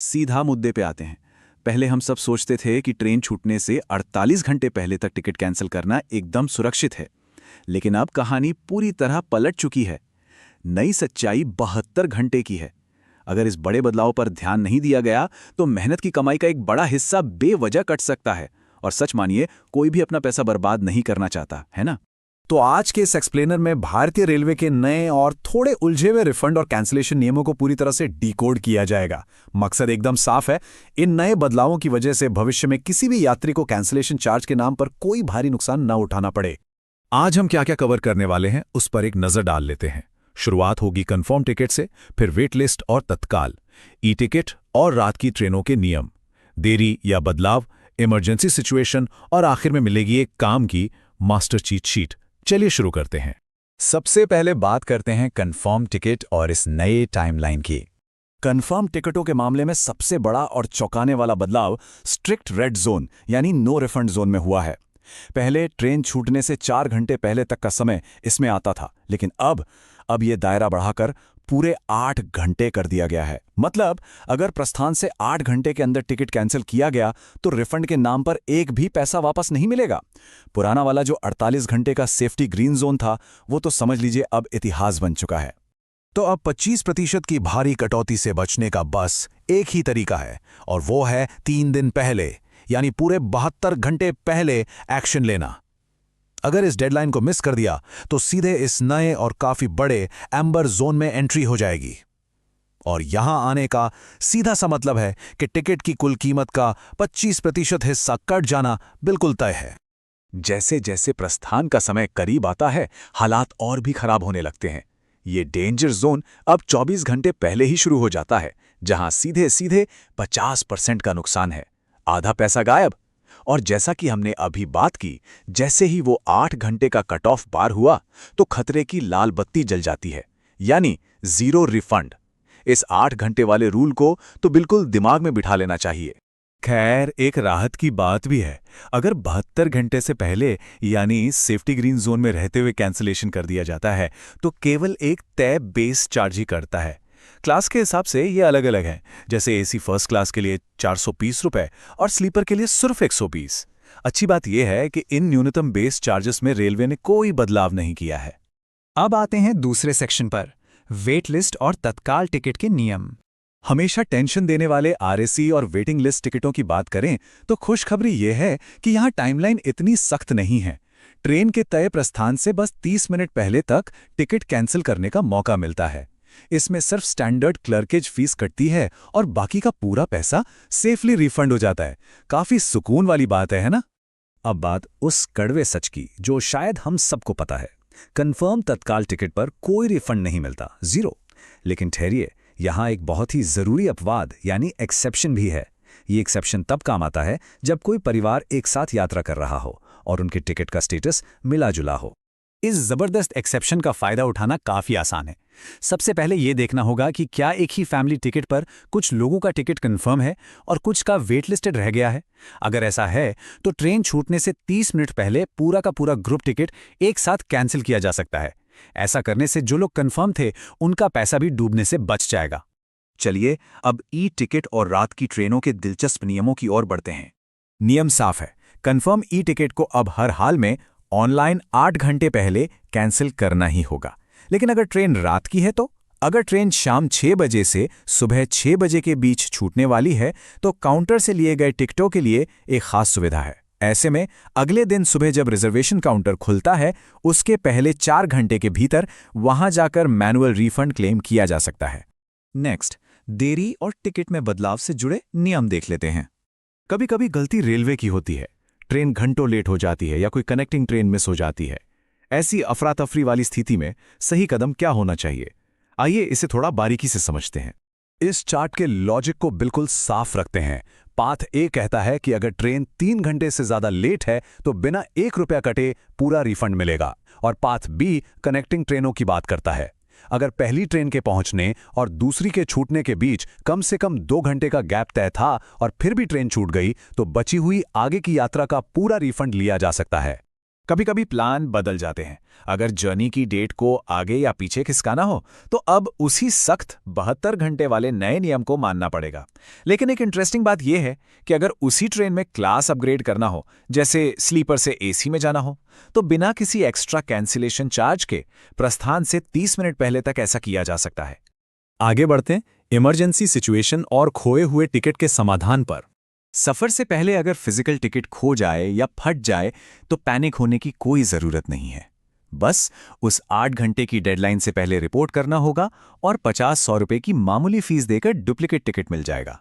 सीधा मुद्दे पे आते हैं। पहले हम सब सोचते थे कि ट्रेन छूटने से 48 घंटे पहले तक टिकट कैंसिल करना एकदम सुरक्षित है, लेकिन अब कहानी पूरी तरह पलट चुकी है। नई सच्चाई 72 घंटे की है। अगर इस बड़े बदलाव पर ध्यान नहीं दिया गया तो मेहनत की कमाई का एक बड़ा हिस्सा बेवजह कट सकता है। और सच मानिए, कोई भी अपना पैसा बर्बाद नहीं करना चाहता, है ना? तो आज के इस एक्सप्लेनर में भारतीय रेलवे के नए और थोड़े उलझे हुए रिफंड और कैंसिलेशन नियमों को पूरी तरह से डिकोड किया जाएगा। मकसद एकदम साफ है, इन नए बदलावों की वजह से भविष्य में किसी भी यात्री को कैंसिलेशन चार्ज के नाम पर कोई भारी नुकसान न उठाना पड़े। आज हम क्या क्या कवर करने वाले हैं उस पर एक नजर डाल लेते हैं। शुरुआत होगी कंफर्म टिकट से, फिर वेट लिस्ट और तत्काल, ई टिकट और रात की ट्रेनों के नियम, देरी या बदलाव, इमरजेंसी सिचुएशन और आखिर में मिलेगी एक काम की मास्टर चीट शीट। चलिए शुरू करते हैं। सबसे पहले बात करते हैं कंफर्म टिकट और इस नए टाइमलाइन की। कंफर्म टिकटों के मामले में सबसे बड़ा और चौंकाने वाला बदलाव स्ट्रिक्ट रेड जोन यानी नो रिफंड जोन में हुआ है। पहले ट्रेन छूटने से 4 घंटे पहले तक का समय इसमें आता था, लेकिन अब ये दायरा बढ़ाकर पूरे 8 घंटे कर दिया गया है। मतलब अगर प्रस्थान से 8 घंटे के अंदर टिकट कैंसिल किया गया तो रिफंड के नाम पर एक भी पैसा वापस नहीं मिलेगा। पुराना वाला जो 48 घंटे का सेफ्टी ग्रीन जोन था, वो तो समझ लीजिए अब इतिहास बन चुका है। तो अब 25% की भारी कटौती से बचने का बस एक ही तरीका है, और वो है 3 दिन पहले यानी पूरे 72 घंटे पहले एक्शन लेना। अगर इस डेडलाइन को मिस कर दिया तो सीधे इस नए और काफी बड़े एम्बर जोन में एंट्री हो जाएगी। और यहां आने का सीधा सा मतलब है कि टिकट की कुल कीमत का 25% हिस्सा कट जाना बिल्कुल तय है। जैसे जैसे प्रस्थान का समय करीब आता है, हालात और भी खराब होने लगते हैं। ये डेंजर जोन अब 24 घंटे पहले ही शुरू हो जाता है, जहां सीधे सीधे 50% का नुकसान है, आधा पैसा गायब। और जैसा कि हमने अभी बात की, जैसे ही वो 8 घंटे का कट ऑफ पार हुआ तो खतरे की लाल बत्ती जल जाती है, यानी जीरो रिफंड। इस 8 घंटे वाले रूल को तो बिल्कुल दिमाग में बिठा लेना चाहिए। खैर, एक राहत की बात भी है। अगर 72 घंटे से पहले यानी सेफ्टी ग्रीन जोन में रहते हुए कैंसिलेशन कर दिया जाता है तो केवल एक तय बेस चार्ज ही करता है। क्लास के हिसाब से ये अलग अलग हैं, जैसे एसी फर्स्ट क्लास के लिए 420 रुपए और स्लीपर के लिए सिर्फ 120। अच्छी बात यह है कि इन न्यूनतम बेस चार्जेस में रेलवे ने कोई बदलाव नहीं किया है। अब आते हैं दूसरे सेक्शन पर, वेट लिस्ट और तत्काल टिकट के नियम। हमेशा टेंशन देने वाले आरएसी और वेटिंग लिस्ट टिकटों की बात करें तो खुशखबरी यह है कि यहाँ टाइमलाइन इतनी सख्त नहीं है। ट्रेन के तय प्रस्थान से बस 30 मिनट पहले तक टिकट कैंसिल करने का मौका मिलता है। इसमें सिर्फ स्टैंडर्ड क्लर्केज फीस कटती है और बाकी का पूरा पैसा सेफली रिफंड हो जाता है। काफी सुकून वाली बात है ना? अब बात उस कड़वे सच की जो शायद हम सबको पता है। कंफर्म तत्काल टिकट पर कोई रिफंड नहीं मिलता, जीरो। लेकिन ठहरिए, यहां एक बहुत ही जरूरी अपवाद यानी एक्सेप्शन भी है। ये एक्सेप्शन तब काम आता है जब कोई परिवार एक साथ यात्रा कर रहा हो और उनके टिकट का स्टेटस मिला जुला हो। इस जबरदस्त एक्सेप्शन का फायदा उठाना काफी आसान है। सबसे पहले यह देखना होगा कि क्या एक ही फैमिली टिकट पर कुछ लोगों का टिकट कंफर्म है और कुछ का वेट लिस्टेड रह गया है। अगर ऐसा है तो ट्रेन छूटने से 30 मिनट पहले पूरा का पूरा ग्रुप टिकट एक साथ कैंसिल किया जा सकता है। ऐसा करने से जो लोग कंफर्म थे उनका पैसा भी डूबने से बच जाएगा। चलिए अब ई टिकट और रात की ट्रेनों के दिलचस्प नियमों की ओर बढ़ते हैं। नियम साफ है, कंफर्म ई टिकट को अब हर हाल में ऑनलाइन 8 घंटे पहले कैंसिल करना ही होगा। लेकिन अगर ट्रेन रात की है तो अगर ट्रेन शाम 6 बजे से सुबह 6 बजे के बीच छूटने वाली है तो काउंटर से लिए गए टिकटों के लिए एक खास सुविधा है। ऐसे में अगले दिन सुबह जब रिजर्वेशन काउंटर खुलता है उसके पहले 4 घंटे के भीतर वहां जाकर मैनुअल रिफंड क्लेम किया जा सकता है। नेक्स्ट, देरी और टिकट में बदलाव से जुड़े नियम देख लेते हैं। कभी कभी गलती रेलवे की होती है, ट्रेन घंटों लेट हो जाती है या कोई कनेक्टिंग ट्रेन मिस हो जाती है। ऐसी अफरा तफरी वाली स्थिति में सही कदम क्या होना चाहिए, आइए इसे थोड़ा बारीकी से समझते हैं। इस चार्ट के लॉजिक को बिल्कुल साफ रखते हैं। पाथ ए कहता है कि अगर ट्रेन 3 घंटे से ज्यादा लेट है तो बिना 1 रुपया कटे पूरा रिफंड मिलेगा। और पाथ बी कनेक्टिंग ट्रेनों की बात करता है। अगर पहली ट्रेन के पहुंचने और दूसरी के छूटने के बीच कम से कम 2 घंटे का गैप तय था और फिर भी ट्रेन छूट गई तो बची हुई आगे की यात्रा का पूरा रिफंड लिया जा सकता है। कभी कभी प्लान बदल जाते हैं। अगर जर्नी की डेट को आगे या पीछे खिसकाना हो तो अब उसी सख्त 72 घंटे वाले नए नियम को मानना पड़ेगा। लेकिन एक इंटरेस्टिंग बात यह है कि अगर उसी ट्रेन में क्लास अपग्रेड करना हो, जैसे स्लीपर से एसी में जाना हो, तो बिना किसी एक्स्ट्रा कैंसिलेशन चार्ज के प्रस्थान से 30 मिनट पहले तक ऐसा किया जा सकता है। आगे बढ़ते हैं इमरजेंसी सिचुएशन और खोए हुए टिकट के समाधान पर। सफर से पहले अगर फिजिकल टिकट खो जाए या फट जाए तो पैनिक होने की कोई जरूरत नहीं है। बस उस 8 घंटे की डेडलाइन से पहले रिपोर्ट करना होगा और 50-100 रुपए की मामूली फीस देकर डुप्लीकेट टिकट मिल जाएगा।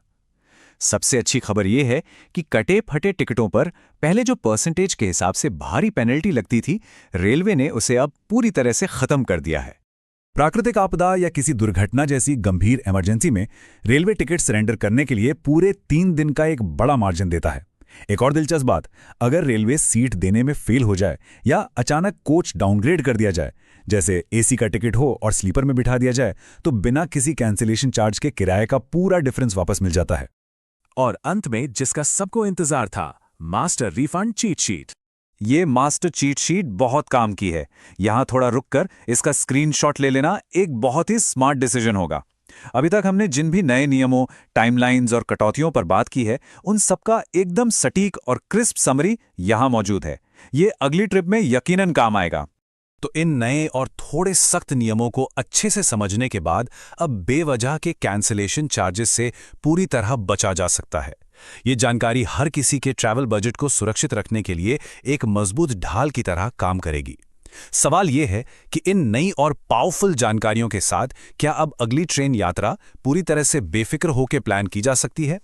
सबसे अच्छी खबर यह है कि कटे फटे टिकटों पर पहले जो परसेंटेज के हिसाब से भारी पेनल्टी लगती थी, रेलवे ने उसे अब पूरी तरह से खत्म कर दिया है। प्राकृतिक आपदा या किसी दुर्घटना जैसी गंभीर इमरजेंसी में रेलवे टिकट सरेंडर करने के लिए पूरे 3 दिन का एक बड़ा मार्जिन देता है। एक और दिलचस्प बात, अगर रेलवे सीट देने में फेल हो जाए या अचानक कोच डाउनग्रेड कर दिया जाए, जैसे एसी का टिकट हो और स्लीपर में बिठा दिया जाए, तो बिना किसी कैंसिलेशन चार्ज के किराए का पूरा डिफरेंस वापस मिल जाता है। और अंत में जिसका सबको इंतजार था, मास्टर रिफंड चीट शीट। ये मास्टर चीट शीट बहुत काम की है। यहां थोड़ा रुककर इसका स्क्रीनशॉट ले लेना एक बहुत ही स्मार्ट डिसीजन होगा। अभी तक हमने जिन भी नए नियमों, टाइमलाइंस और कटौतियों पर बात की है, उन सबका एकदम सटीक और क्रिस्प समरी यहां मौजूद है। ये अगली ट्रिप में यकीनन काम आएगा। तो इन नए और थोड़े सख्त नियमों को अच्छे से समझने के बाद अब बेवजह के कैंसिलेशन चार्जेस से पूरी तरह बचा जा सकता है। ये जानकारी हर किसी के ट्रैवल बजट को सुरक्षित रखने के लिए एक मजबूत ढाल की तरह काम करेगी। सवाल यह है कि इन नई और पावरफुल जानकारियों के साथ क्या अब अगली ट्रेन यात्रा पूरी तरह से बेफिक्र होकर प्लान की जा सकती है?